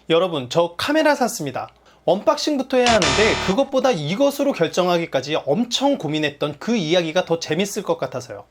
여러분, 저 카메라 샀습니다. 언박싱부터 해야 하는데 그것보다 이것으로 결정하기까지 엄청 고민했던 그 이야기가 더 재밌을 것 같아서요.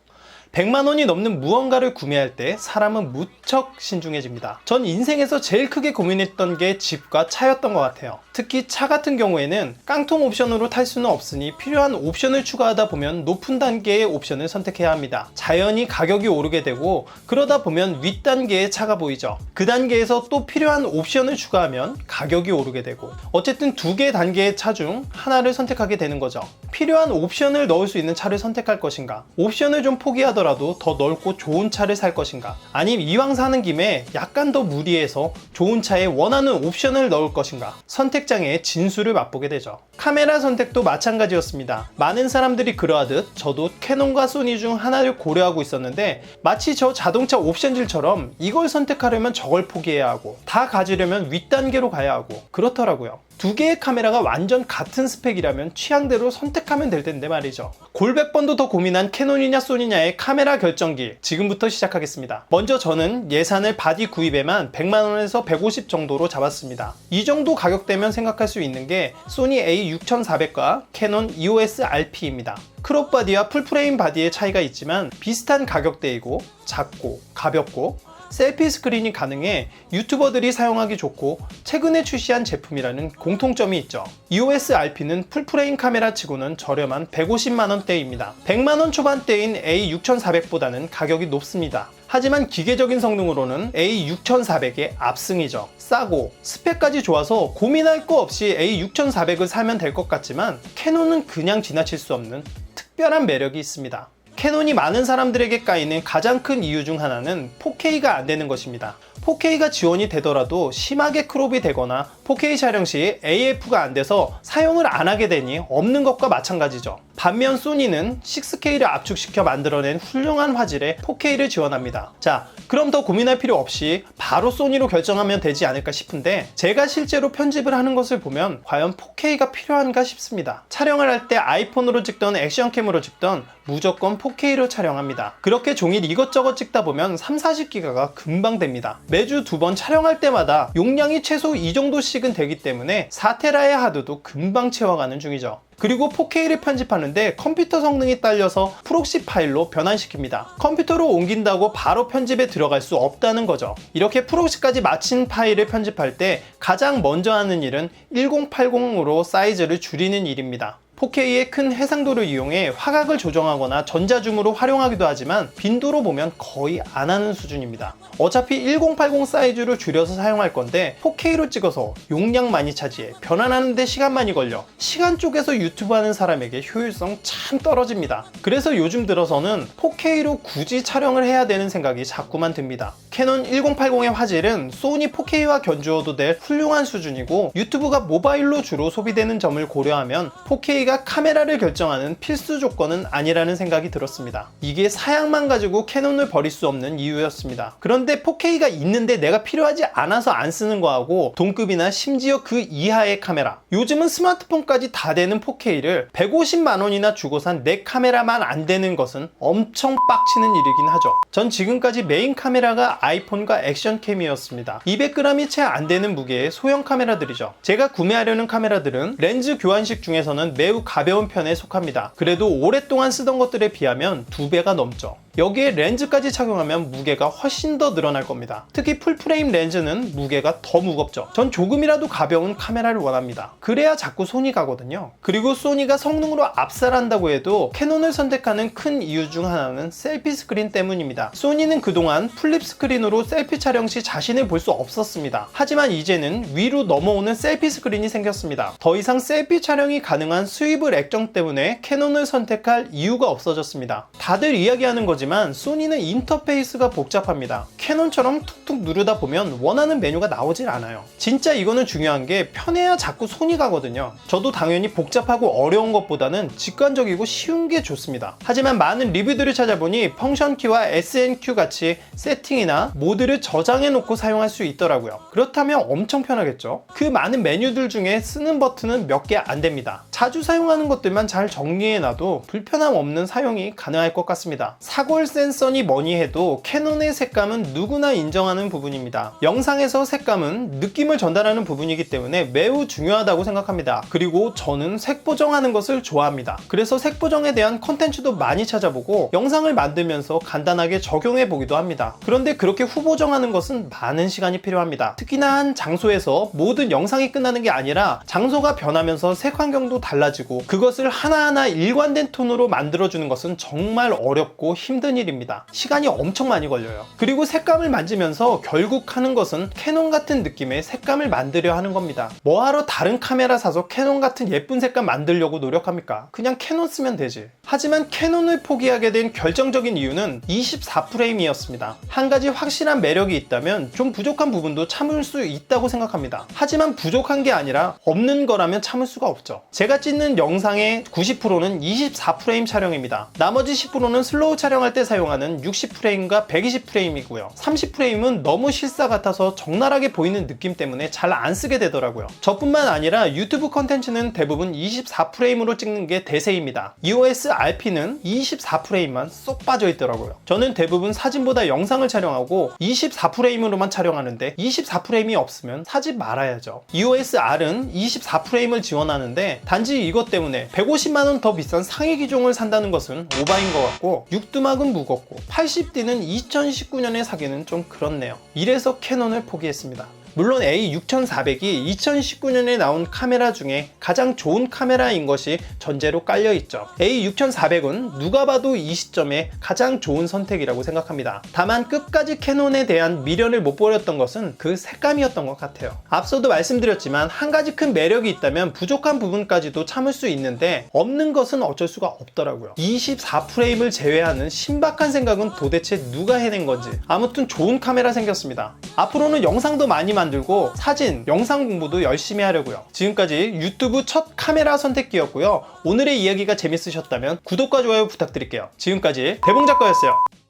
100만 원이 넘는 무언가를 구매할 때 사람은 무척 신중해집니다. 전 인생에서 제일 크게 고민했던 게 집과 차였던 것 같아요. 특히 차 같은 경우에는 깡통 옵션으로 탈 수는 없으니 필요한 옵션을 추가하다 보면 높은 단계의 옵션을 선택해야 합니다. 자연히 가격이 오르게 되고 그러다 보면 윗단계의 차가 보이죠. 그 단계에서 또 필요한 옵션을 추가하면 가격이 오르게 되고 어쨌든 두 개 단계의 차 중 하나를 선택하게 되는 거죠. 필요한 옵션을 넣을 수 있는 차를 선택할 것인가, 옵션을 좀 포기하더라도 더 넓고 좋은 차를 살 것인가, 아니면 이왕 사는 김에 약간 더 무리해서 좋은 차에 원하는 옵션을 넣을 것인가, 선택장애의 진수를 맛보게 되죠. 카메라 선택도 마찬가지였습니다. 많은 사람들이 그러하듯 저도 캐논과 소니 중 하나를 고려하고 있었는데 마치 저 자동차 옵션질처럼 이걸 선택하려면 저걸 포기해야 하고 다 가지려면 윗단계로 가야 하고 그렇더라고요. 두 개의 카메라가 완전 같은 스펙이라면 취향대로 선택하면 될 텐데 말이죠. 골백 번도 더 고민한 캐논이냐 소니냐의 카메라 결정기, 지금부터 시작하겠습니다. 먼저 저는 예산을 바디 구입에만 100만원에서 150 정도로 잡았습니다. 이 정도 가격대면 생각할 수 있는 게 소니 A6400과 캐논 EOS RP입니다. 크롭 바디와 풀프레임 바디의 차이가 있지만 비슷한 가격대이고 작고 가볍고 셀피 스크린이 가능해 유튜버들이 사용하기 좋고 최근에 출시한 제품이라는 공통점이 있죠. EOS RP는 풀프레임 카메라 치고는 저렴한 150만원대입니다. 100만원 초반대인 A6400보다는 가격이 높습니다. 하지만 기계적인 성능으로는 A6400의 압승이죠. 싸고 스펙까지 좋아서 고민할 거 없이 A6400을 사면 될 것 같지만 캐논은 그냥 지나칠 수 없는 특별한 매력이 있습니다. 캐논이 많은 사람들에게 까이는 가장 큰 이유 중 하나는 4K가 안 되는 것입니다. 4K가 지원이 되더라도 심하게 크롭이 되거나 4K 촬영 시 AF가 안 돼서 사용을 안 하게 되니 없는 것과 마찬가지죠. 반면 소니는 6K를 압축시켜 만들어낸 훌륭한 화질의 4K를 지원합니다. 자, 그럼 더 고민할 필요 없이 바로 소니로 결정하면 되지 않을까 싶은데 제가 실제로 편집을 하는 것을 보면 과연 4K가 필요한가 싶습니다. 촬영을 할 때 아이폰으로 찍던 액션캠으로 찍던 무조건 4K로 촬영합니다. 그렇게 종일 이것저것 찍다 보면 30-40기가가 금방 됩니다. 매주 2번 촬영할 때마다 용량이 최소 이 정도씩은 되기 때문에 4테라의 하드도 금방 채워가는 중이죠. 그리고 4K를 편집하는데 컴퓨터 성능이 딸려서 프록시 파일로 변환시킵니다. 컴퓨터로 옮긴다고 바로 편집에 들어갈 수 없다는 거죠. 이렇게 프록시까지 마친 파일을 편집할 때 가장 먼저 하는 일은 1080으로 사이즈를 줄이는 일입니다. 4K의 큰 해상도를 이용해 화각을 조정하거나 전자줌으로 활용하기도 하지만 빈도로 보면 거의 안 하는 수준입니다. 어차피 1080 사이즈로 줄여서 사용할 건데 4K로 찍어서 용량 많이 차지해 변환하는데 시간 많이 걸려 시간 쪼개서 유튜브 하는 사람에게 효율성 참 떨어집니다. 그래서 요즘 들어서는 4K로 굳이 촬영을 해야 되는 생각이 자꾸만 듭니다. 캐논 1080의 화질은 소니 4K와 견주어도 될 훌륭한 수준이고 유튜브가 모바일로 주로 소비되는 점을 고려하면 4K가 카메라를 결정하는 필수 조건은 아니라는 생각이 들었습니다. 이게 사양만 가지고 캐논을 버릴 수 없는 이유였습니다. 그런데 4K가 있는데 내가 필요하지 않아서 안 쓰는 거하고 동급이나 심지어 그 이하의 카메라, 요즘은 스마트폰까지 다 되는 4K를 150만원이나 주고 산 내 카메라만 안 되는 것은 엄청 빡치는 일이긴 하죠. 전 지금까지 메인 카메라가 아이폰과 액션캠이었습니다. 200g이 채 안 되는 무게의 소형 카메라들이죠. 제가 구매하려는 카메라들은 렌즈 교환식 중에서는 매우 가벼운 편에 속합니다. 그래도 오랫동안 쓰던 것들에 비하면 2배가 넘죠. 여기에 렌즈까지 착용하면 무게가 훨씬 더 늘어날 겁니다. 특히 풀프레임 렌즈는 무게가 더 무겁죠. 전 조금이라도 가벼운 카메라를 원합니다. 그래야 자꾸 손이 가거든요. 그리고 소니가 성능으로 압살한다고 해도 캐논을 선택하는 큰 이유 중 하나는 셀피 스크린 때문입니다. 소니는 그동안 플립 스크린으로 셀피 촬영 시 자신을 볼 수 없었습니다. 하지만 이제는 위로 넘어오는 셀피 스크린이 생겼습니다. 더 이상 셀피 촬영이 가능한 스위블 액정 때문에 캐논을 선택할 이유가 없어졌습니다. 다들 이야기하는 거지만 소니는 인터페이스가 복잡합니다. 캐논처럼 툭툭 누르다 보면 원하는 메뉴가 나오질 않아요. 진짜 이거는 중요한 게 편해야 자꾸 손이 가거든요. 저도 당연히 복잡하고 어려운 것보다는 직관적이고 쉬운 게 좋습니다. 하지만 많은 리뷰들을 찾아보니 펑션키와 SNQ 같이 세팅이나 모드를 저장해 놓고 사용할 수 있더라고요. 그렇다면 엄청 편하겠죠? 그 많은 메뉴들 중에 쓰는 버튼은 몇 개 안 됩니다. 자주 사용하는 것들만 잘 정리해놔도 불편함 없는 사용이 가능할 것 같습니다. 사골 센서니 뭐니 해도 캐논의 색감은 누구나 인정하는 부분입니다. 영상에서 색감은 느낌을 전달하는 부분이기 때문에 매우 중요하다고 생각합니다. 그리고 저는 색 보정하는 것을 좋아합니다. 그래서 색 보정에 대한 컨텐츠도 많이 찾아보고 영상을 만들면서 간단하게 적용해 보기도 합니다. 그런데 그렇게 후보정하는 것은 많은 시간이 필요합니다. 특히나 한 장소에서 모든 영상이 끝나는 게 아니라 장소가 변하면서 색 환경도 달라지고 그것을 하나하나 일관된 톤으로 만들어주는 것은 정말 어렵고 힘든 일입니다. 시간이 엄청 많이 걸려요. 그리고 색감을 만지면서 결국 하는 것은 캐논 같은 느낌의 색감을 만들려 하는 겁니다. 뭐하러 다른 카메라 사서 캐논 같은 예쁜 색감 만들려고 노력합니까? 그냥 캐논 쓰면 되지. 하지만 캐논을 포기하게 된 결정적인 이유는 24프레임이었습니다. 한 가지 확실한 매력이 있다면 좀 부족한 부분도 참을 수 있다고 생각합니다. 하지만 부족한 게 아니라 없는 거라면 참을 수가 없죠. 제가 찍는 영상의 90%는 24프레임 촬영입니다. 나머지 10%는 슬로우 촬영할 때 사용하는 60프레임과 120프레임이고요. 30프레임은 너무 실사 같아서 적나라하게 보이는 느낌 때문에 잘 안 쓰게 되더라고요. 저뿐만 아니라 유튜브 컨텐츠는 대부분 24프레임으로 찍는 게 대세입니다. EOS RP는 24프레임만 쏙 빠져 있더라고요. 저는 대부분 사진보다 영상을 촬영하고 24프레임으로만 촬영하는데 24프레임이 없으면 사지 말아야죠. EOS R은 24프레임을 지원하는데 단지 이것 때문에 150만원 더 비싼 상위 기종을 산다는 것은 오바인 것 같고, 육두막은 무겁고 80D는 2019년에 사기는 좀 그렇네요. 이래서 캐논을 포기했습니다. 물론 A6400이 2019년에 나온 카메라 중에 가장 좋은 카메라인 것이 전제로 깔려있죠. A6400은 누가 봐도 이 시점에 가장 좋은 선택이라고 생각합니다. 다만 끝까지 캐논에 대한 미련을 못 버렸던 것은 그 색감이었던 것 같아요. 앞서도 말씀드렸지만 한 가지 큰 매력이 있다면 부족한 부분까지도 참을 수 있는데 없는 것은 어쩔 수가 없더라고요. 24프레임을 제외하는 신박한 생각은 도대체 누가 해낸 건지. 아무튼 좋은 카메라 생겼습니다. 앞으로는 영상도 많이 만들고 사진, 영상 공부도 열심히 하려고요. 지금까지 유튜브 첫 카메라 선택기였고요. 오늘의 이야기가 재밌으셨다면 구독과 좋아요 부탁드릴게요. 지금까지 대봉작가였어요.